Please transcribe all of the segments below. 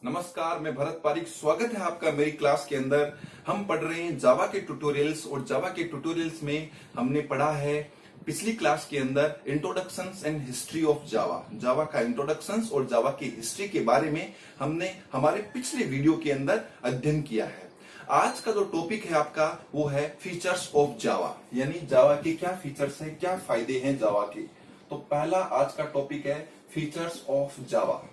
नमस्कार, मैं भरत पारिक। स्वागत है आपका मेरी क्लास के अंदर। हम पढ़ रहे हैं जावा के ट्यूटोरियल्स और जावा के ट्यूटोरियल्स में हमने पढ़ा है पिछली क्लास के अंदर introductions and history of Java. Java का इंट्रोडक्शंस और जावा की हिस्ट्री के बारे में हमने हमारे पिछले वीडियो के अंदर अध्ययन किया है। आज का जो टॉपिक है आपका वो है फीचर्स ऑफ जावा, यानी जावा के क्या फीचर्स हैं, क्या फायदे हैं जावा के। तो पहला आज का टॉपिक है फीचर्स ऑफ जावा।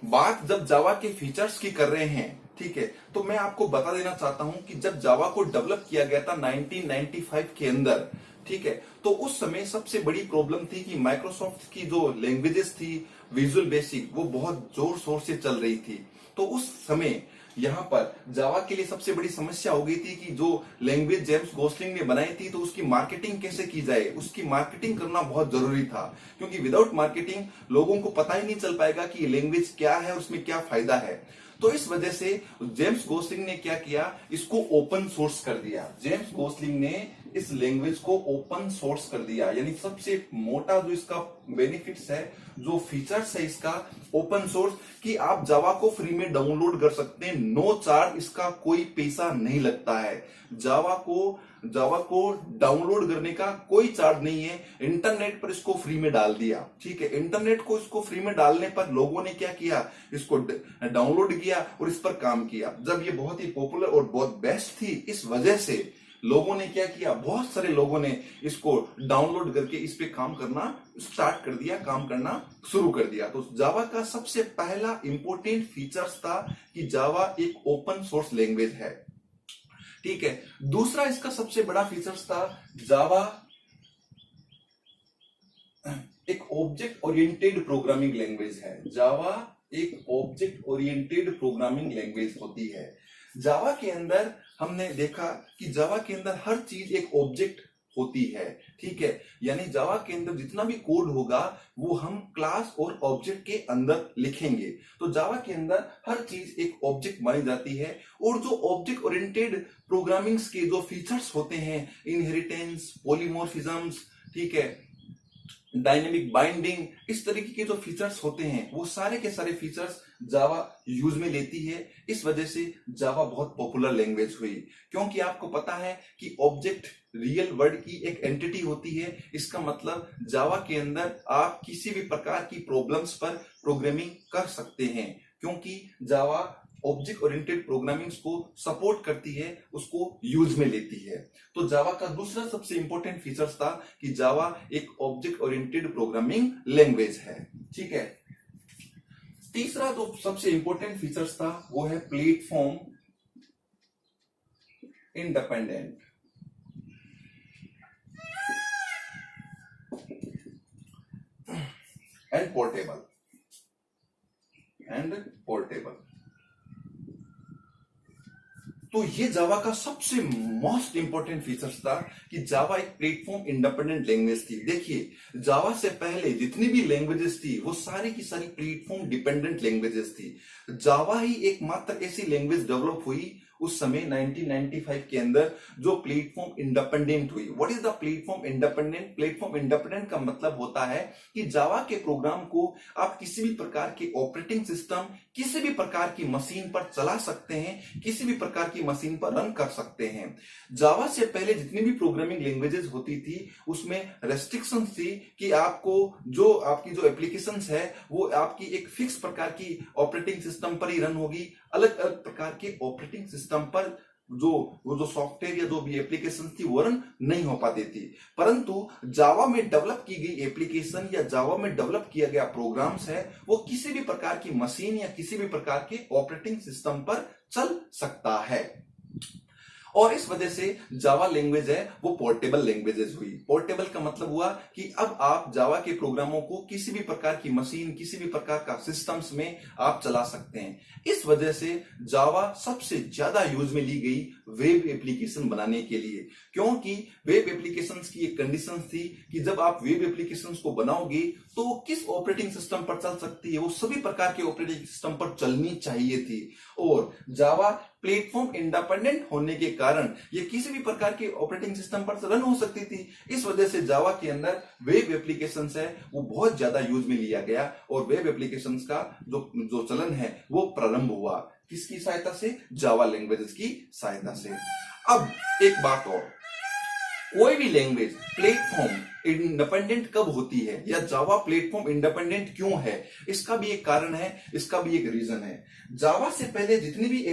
बात जब जावा के फीचर्स की कर रहे हैं, ठीक है, तो मैं आपको बता देना चाहता हूं कि जब जावा को डेवलप किया गया था 1995 के अंदर, ठीक है, तो उस समय सबसे बड़ी प्रॉब्लम थी कि माइक्रोसॉफ्ट की जो लैंग्वेजेस थी विजुअल बेसिक, वो बहुत जोर शोर से चल रही थी। तो उस समय यहाँ पर जावा के लिए सबसे बड़ी समस्या हो गई थी कि जो लैंग्वेज जेम्स गोसलिंग ने बनाई थी, तो उसकी मार्केटिंग कैसे की जाए। उसकी मार्केटिंग करना बहुत जरूरी था, क्योंकि विदाउट मार्केटिंग लोगों को पता ही नहीं चल पाएगा कि ये लैंग्वेज क्या है और उसमें क्या फायदा है। तो इस वजह से जेम्स गोसलिंग ने क्या किया, इसको ओपन सोर्स कर दिया। जेम्स गोसलिंग ने इस लैंग्वेज को ओपन सोर्स कर दिया, यानी सबसे मोटा जो इसका बेनिफिट्स है, जो फीचर्स है इसका ओपन सोर्स, कि आप जावा को फ्री में डाउनलोड कर सकते हैं, नो चार्ज, इसका कोई पैसा नहीं लगता है। जावा को डाउनलोड करने का कोई चार्ज नहीं है। इंटरनेट पर इसको फ्री में डाल दिया, ठीक है। इंटरनेट को इसको फ्री में डालने पर लोगों ने क्या किया, इसको डाउनलोड किया और इस पर काम किया। जब ये बहुत ही पॉपुलर और बहुत बेस्ट थी, इस वजह से लोगों ने क्या किया, बहुत सारे लोगों ने इसको डाउनलोड करके इस पे काम करना स्टार्ट कर दिया, काम करना शुरू कर दिया। तो जावा का सबसे पहला इंपॉर्टेंट फीचर्स था कि जावा एक ओपन सोर्स लैंग्वेज है, ठीक है। दूसरा इसका सबसे बड़ा फीचर्स था, जावा एक ऑब्जेक्ट ओरिएंटेड प्रोग्रामिंग लैंग्वेज है। जावा एक ऑब्जेक्ट ओरिएंटेड प्रोग्रामिंग लैंग्वेज होती है। जावा के अंदर हमने देखा कि जावा के अंदर हर चीज एक ऑब्जेक्ट होती है, ठीक है। यानी जावा के अंदर जितना भी कोड होगा वो हम क्लास और ऑब्जेक्ट के अंदर लिखेंगे। तो जावा के अंदर हर चीज एक ऑब्जेक्ट मानी जाती है। और जो ऑब्जेक्ट ओरिएंटेड प्रोग्रामिंग्स के जो फीचर्स होते हैं, इनहेरिटेंस, पॉलीमॉर्फिज्म्स, ठीक है, डायनेमिक बाइंडिंग, इस तरीके के जो फीचर्स होते हैं, वो सारे के सारे फीचर्स जावा यूज में लेती है। इस वजह से जावा बहुत पॉपुलर लैंग्वेज हुई, क्योंकि आपको पता है कि ऑब्जेक्ट रियल वर्ल्ड की एक एंटिटी होती है। इसका मतलब जावा के अंदर आप किसी भी प्रकार की प्रॉब्लम्स पर प्रोग्रामिंग कर सकते हैं, क्योंकि जावा ऑब्जेक्ट ओरिएंटेड प्रोग्रामिंग को सपोर्ट करती है, उसको यूज में लेती है। तो जावा का दूसरा सबसे इंपॉर्टेंट फीचर्स था कि जावा एक ऑब्जेक्ट ओरिएंटेड प्रोग्रामिंग लैंग्वेज है, ठीक है। तीसरा जो सबसे इंपॉर्टेंट फीचर्स था वो है प्लेटफॉर्म इंडिपेंडेंट एंड पोर्टेबल तो ये जावा का सबसे मोस्ट इंपॉर्टेंट फीचर्स था कि जावा एक प्लेटफॉर्म इंडिपेंडेंट लैंग्वेज थी। देखिए, जावा से पहले जितनी भी लैंग्वेजेस थी वो सारी की सारी प्लेटफॉर्म डिपेंडेंट लैंग्वेजेस थी। जावा ही एकमात्र ऐसी लैंग्वेज डेवलप हुई उस समय 1995 के अंदर जो प्लेटफॉर्म इंडिपेंडेंट हुई। What is the platform independent? Platform independent का मतलब होता है कि जावा के प्रोग्राम को आप किसी भी प्रकार के ऑपरेटिंग सिस्टम, किसी भी प्रकार की मशीन पर चला सकते हैं, किसी भी प्रकार की मशीन पर रन कर सकते हैं। जावा से पहले जितनी भी प्रोग्रामिंग लैंग्वेजेस होती थी उसमें रेस्ट्रिक्शन थी कि आपकी जो एप्लीकेशंस है वो आपकी एक फिक्स प्रकार की ऑपरेटिंग सिस्टम पर ही रन होगी। अलग अलग प्रकार के ऑपरेटिंग सिस्टम पर जो सॉफ्टवेयर या जो भी एप्लीकेशन थी वो रन नहीं हो पाती थी। परंतु जावा में डेवलप की गई एप्लीकेशन या जावा में डेवलप किया गया प्रोग्राम्स है वो किसी भी प्रकार की मशीन या किसी भी प्रकार के ऑपरेटिंग सिस्टम पर चल सकता है। और इस वजह से जावा लैंग्वेज है वो पोर्टेबल लैंग्वेजेस हुई। पोर्टेबल का मतलब हुआ कि अब आप जावा के प्रोग्रामों को किसी भी प्रकार की मशीन, किसी भी प्रकार का सिस्टम्स में आप चला सकते हैं। इस वजह से जावा सबसे ज्यादा यूज में ली गई वेब एप्लीकेशन बनाने के लिए, क्योंकि वेब एप्लीकेशंस की एक कंडीशन थी कि जब आप वेब एप्लीकेशंस को बनाओगे तो किस ऑपरेटिंग सिस्टम पर चल सकती है, वो सभी प्रकार के ऑपरेटिंग सिस्टम पर चलनी चाहिए थी। और जावा प्लेटफॉर्म इंडिपेंडेंट होने के कारण ये किसी भी प्रकार के ऑपरेटिंग सिस्टम पर रन हो सकती थी। इस वजह से जावा के अंदर वेब एप्लीकेशंस है वो बहुत ज्यादा यूज में लिया गया और वेब एप्लीकेशंस का जो चलन है वो प्रारंभ हुआ किसकी सहायता से? जावा लैंग्वेजेस की सहायता से। अब एक बात और, कोई भी लैंग्वेज प्लेटफॉर्म इंडिपेंडेंट कब होती है या जावा प्लेटफॉर्म इंडिपेंडेंट क्यों है, इसका भी एक कारण है, इसका भी एक रीजन है। जावा से पहले जितनी भी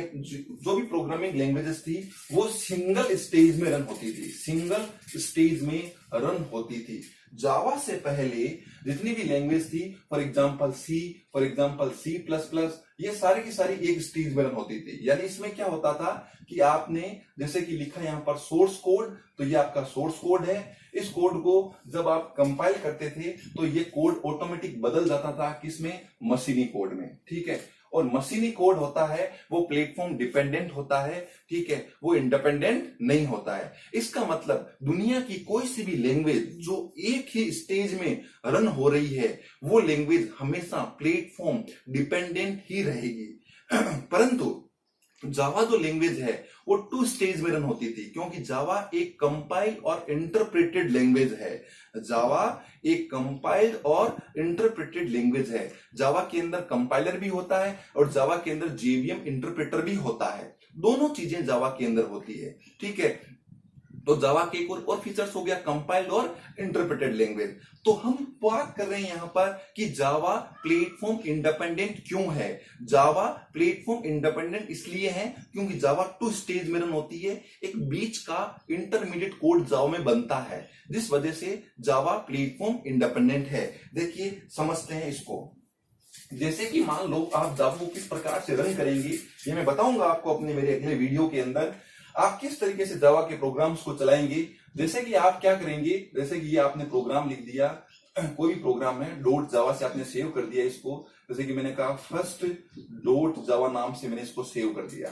जो भी प्रोग्रामिंग लैंग्वेजेस थी वो सिंगल स्टेज में रन होती थी, सिंगल स्टेज में रन होती थी। जावा से पहले जितनी भी लैंग्वेज थी, for example C, for example C++, ये सारी की सारी एक स्टेज में रन होती थी। यानी इसमें क्या होता था कि आपने जैसे कि लिखा यहां पर सोर्स कोड, तो ये आपका सोर्स कोड है। इस कोड को जब आप कंपाइल करते थे तो ये कोड ऑटोमेटिक बदल जाता था किसमें? मशीनी कोड में, ठीक है। और मशीनी कोड होता है वो प्लेटफॉर्म डिपेंडेंट होता है, ठीक है, वो इंडिपेंडेंट नहीं होता है। इसका मतलब दुनिया की कोई सी भी लैंग्वेज जो एक ही स्टेज में रन हो रही है वो लैंग्वेज हमेशा प्लेटफॉर्म डिपेंडेंट ही रहेगी। परंतु जावा जो लैंग्वेज है वो 2 स्टेज में रन होती थी, क्योंकि जावा एक कंपाइल्ड और इंटरप्रेटेड लैंग्वेज है। जावा एक कंपाइल्ड और इंटरप्रेटेड लैंग्वेज है। जावा के अंदर कंपाइलर भी होता है और जावा के अंदर जेवीएम इंटरप्रेटर भी होता है। दोनों चीजें जावा के अंदर होती है, ठीक है। तो जावा के एक और फीचर्स हो गया कंपाइल्ड और इंटरप्रेटेड लैंग्वेज। तो हम बात कर रहे हैं यहां पर कि जावा प्लेटफॉर्म इंडिपेंडेंट क्यों है। जावा प्लेटफॉर्म इंडिपेंडेंट इसलिए है क्योंकि जावा 2 स्टेज में रन होती है, एक बीच का इंटरमीडिएट कोड जावा में बनता है, जिस वजह से जावा प्लेटफॉर्म इंडिपेंडेंट है। देखिए समझते हैं इसको। जैसे कि मान लो आप जावा को किस प्रकार से रन करेंगे ये मैं बताऊंगा आपको अपने मेरे अगले वीडियो के अंदर। आप किस तरीके से जावा के प्रोग्राम्स को चलाएंगे, जैसे कि आप क्या करेंगे, जैसे कि ये आपने प्रोग्राम लिख दिया, कोई भी प्रोग्राम है, डॉट जावा से आपने सेव कर दिया इसको, जैसे कि मैंने कहा फर्स्ट डॉट जावा नाम से मैंने इसको सेव कर दिया।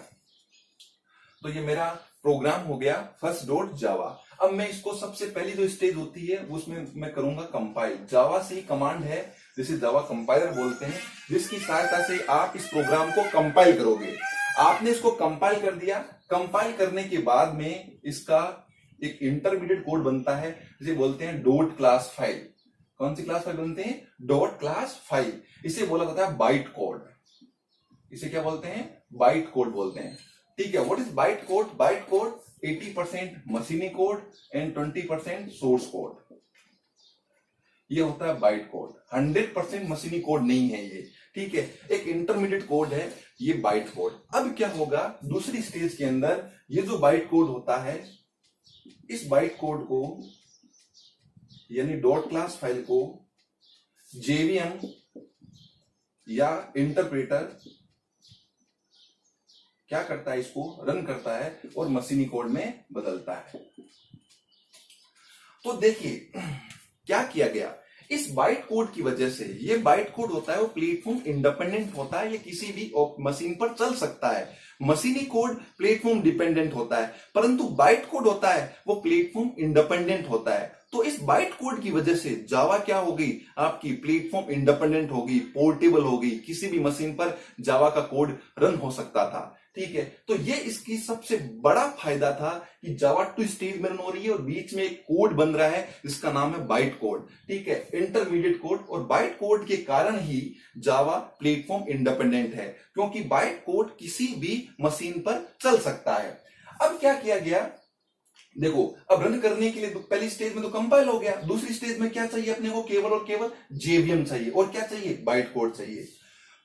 तो ये मेरा प्रोग्राम हो गया फर्स्ट डॉट जावा। अब मैं इसको सबसे पहली जो स्टेज होती है उसमें मैं करूंगा कंपाइल। जावा से ही कमांड है जिसे जावा कंपाइलर बोलते हैं, जिसकी सहायता से आप इस प्रोग्राम को कंपाइल करोगे। आपने इसको कंपाइल कर दिया, कंपाइल करने के बाद में इसका एक इंटरमीडिएट कोड बनता है जिसे बोलते हैं डॉट क्लास फाइल। कौन सी क्लास फाइल बनते हैं? Dot class file. इसे बोला जाता है बाइट कोड। इसे क्या बोलते हैं? बाइट कोड बोलते हैं, ठीक है। What is byte code? Byte code 80% मशीनी कोड एंड 20% सोर्स कोड। ये होता है बाइट कोड। 100% मशीनी कोड नहीं है ये, ठीक है, एक इंटरमीडिएट कोड है ये बाइट कोड। अब क्या होगा दूसरी स्टेज के अंदर, ये जो बाइट कोड होता है इस बाइट कोड को यानी डॉट क्लास फाइल को जेवीएम या इंटरप्रेटर क्या करता है, इसको रन करता है और मशीनी कोड में बदलता है। तो देखिए क्या किया गया इस बाइट कोड की वजह से। ये बाइट कोड होता है वो प्लेटफॉर्म इंडिपेंडेंट होता है, ये किसी भी मशीन पर चल सकता है। मशीनी कोड प्लेटफॉर्म डिपेंडेंट होता है, परंतु बाइट कोड होता है वो प्लेटफॉर्म इंडिपेंडेंट होता है। तो इस बाइट कोड की वजह से जावा क्या होगी, आपकी प्लेटफॉर्म इंडिपेंडेंट होगी, पोर्टेबल होगी, किसी भी मशीन पर जावा का कोड रन हो सकता था, ठीक है। तो ये इसकी सबसे बड़ा फायदा था कि जावा 2 स्टेज में रन हो रही है और बीच में एक कोड बन रहा है जिसका नाम है बाइट कोड, ठीक है, इंटरमीडिएट कोड। और बाइट कोड के कारण ही जावा प्लेटफॉर्म इंडिपेंडेंट है, क्योंकि बाइट कोड किसी भी मशीन पर चल सकता है। अब क्या किया गया, देखो अब रन करने के लिए पहली स्टेज में तो कंपाइल हो गया, दूसरी स्टेज में क्या चाहिए अपने को, केवल और केवल जेवीएम चाहिए और क्या चाहिए, बाइट कोड चाहिए।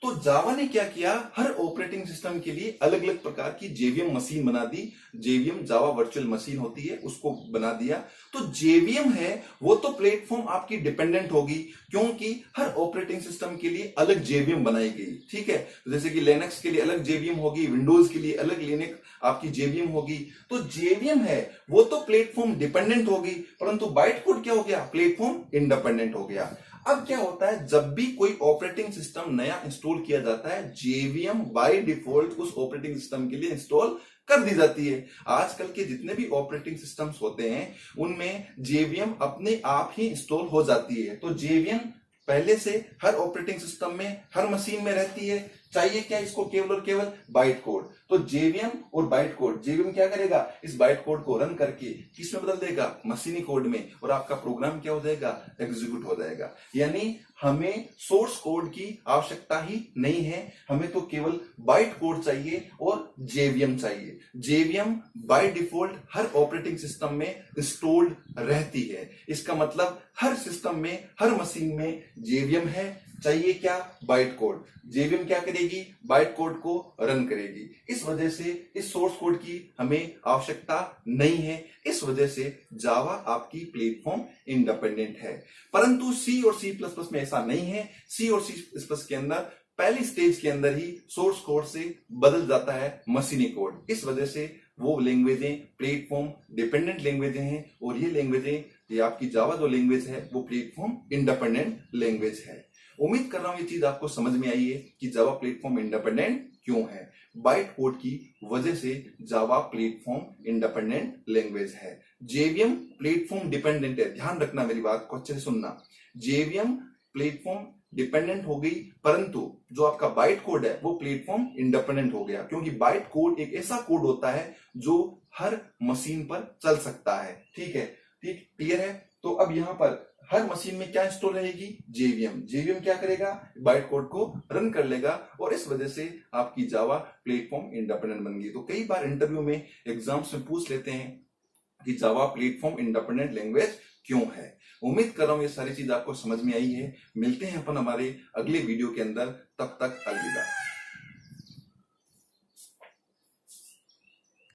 तो जावा ने क्या किया, हर ऑपरेटिंग सिस्टम के लिए अलग अलग प्रकार की जेवीएम मशीन बना दी। जेवीएम जावा वर्चुअल मशीन होती है उसको बना दिया। तो जेवीएम है वो तो प्लेटफॉर्म आपकी डिपेंडेंट होगी, क्योंकि हर ऑपरेटिंग सिस्टम के लिए अलग जेवीएम बनाई गई, ठीक है। जैसे कि लिनक्स के लिए अलग जेवीएम होगी, विंडोज के लिए अलग लिनक्स आपकी जेवीएम होगी। तो जेवीएम है वो तो प्लेटफॉर्म डिपेंडेंट होगी, परंतु बाइट कोड क्या हो गया, प्लेटफॉर्म इंडिपेंडेंट हो गया। अब क्या होता है, जब भी कोई ऑपरेटिंग सिस्टम नया इंस्टॉल किया जाता है जेवीएम बाय डिफॉल्ट उस ऑपरेटिंग सिस्टम के लिए इंस्टॉल कर दी जाती है। आजकल के जितने भी ऑपरेटिंग सिस्टम्स होते हैं उनमें जेवीएम अपने आप ही इंस्टॉल हो जाती है। तो जेवीएम पहले से हर ऑपरेटिंग सिस्टम में हर मशीन में रहती है, चाहिए क्या इसको? केवल और केवल बाइट कोड। तो जेवीएम और बाइट कोड, जेवीएम क्या करेगा? इस बाइट कोड को रन करके किस में बदल देगा? मशीनी कोड में, और आपका प्रोग्राम क्या हो जाएगा? एग्जीक्यूट हो जाएगा। यानी हमें सोर्स कोड की आवश्यकता ही नहीं है, हमें तो केवल बाइट कोड चाहिए और जेवीएम चाहिए। JVM by default her operating system में इंस्टॉल्ड रहती है। इसका मतलब हर सिस्टम में, हर मशीन में जेवीएम है। चाहिए क्या? Byte code. जेवीएम क्या करेगी? बाइट कोड को रन करेगी। इस वजह से इस सोर्स कोड की हमें आवश्यकता नहीं है। इस वजह से जावा आपकी प्लेटफॉर्म इंडिपेंडेंट है। परंतु सी और सी प्लस प्लस में ऐसा नहीं है। सी और सी प्लस प्लस के अंदर पहली स्टेज के अंदर ही सोर्स कोड से बदल जाता है मशीनी कोड। इस वजह से वो लैंग्वेजें प्लेटफॉर्म डिपेंडेंट लैंग्वेजें हैं, और ये लैंग्वेजें, ये आपकी जावा जो लैंग्वेज है वो प्लेटफॉर्म इंडिपेंडेंट लैंग्वेज है। उम्मीद कर रहा हूं ये चीज आपको समझ में आई है कि जावा प्लेटफॉर्म इंडिपेंडेंट क्यों है। बाइट कोड की वजह से जावा प्लेटफॉर्म इंडिपेंडेंट लैंग्वेज है। जेवीएम प्लेटफॉर्म डिपेंडेंट है। ध्यान रखना, मेरी बात को अच्छे से सुनना। जेवीएम प्लेटफॉर्म डिपेंडेंट हो गई, परंतु जो आपका बाइट कोड है वो प्लेटफॉर्म इंडिपेंडेंट हो गया, क्योंकि बाइट कोड एक ऐसा कोड होता है जो हर मशीन पर चल सकता है। ठीक है, ठीक क्लियर है। तो अब यहां पर हर मशीन में क्या इंस्टॉल रहेगी? जेवीएम। जेवीएम क्या करेगा? बाइट कोड को रन कर लेगा, और इस वजह से आपकी जावा प्लेटफॉर्म इंडिपेंडेंट बन गई। तो कई बार इंटरव्यू में, एग्जाम्स में पूछ लेते हैं कि जावा प्लेटफॉर्म इंडिपेंडेंट लैंग्वेज क्यों है। उम्मीद कर रहा हूं ये सारी चीज आपको समझ में आई है। मिलते हैं अपन हमारे अगले वीडियो के अंदर, तब तक अलविदा।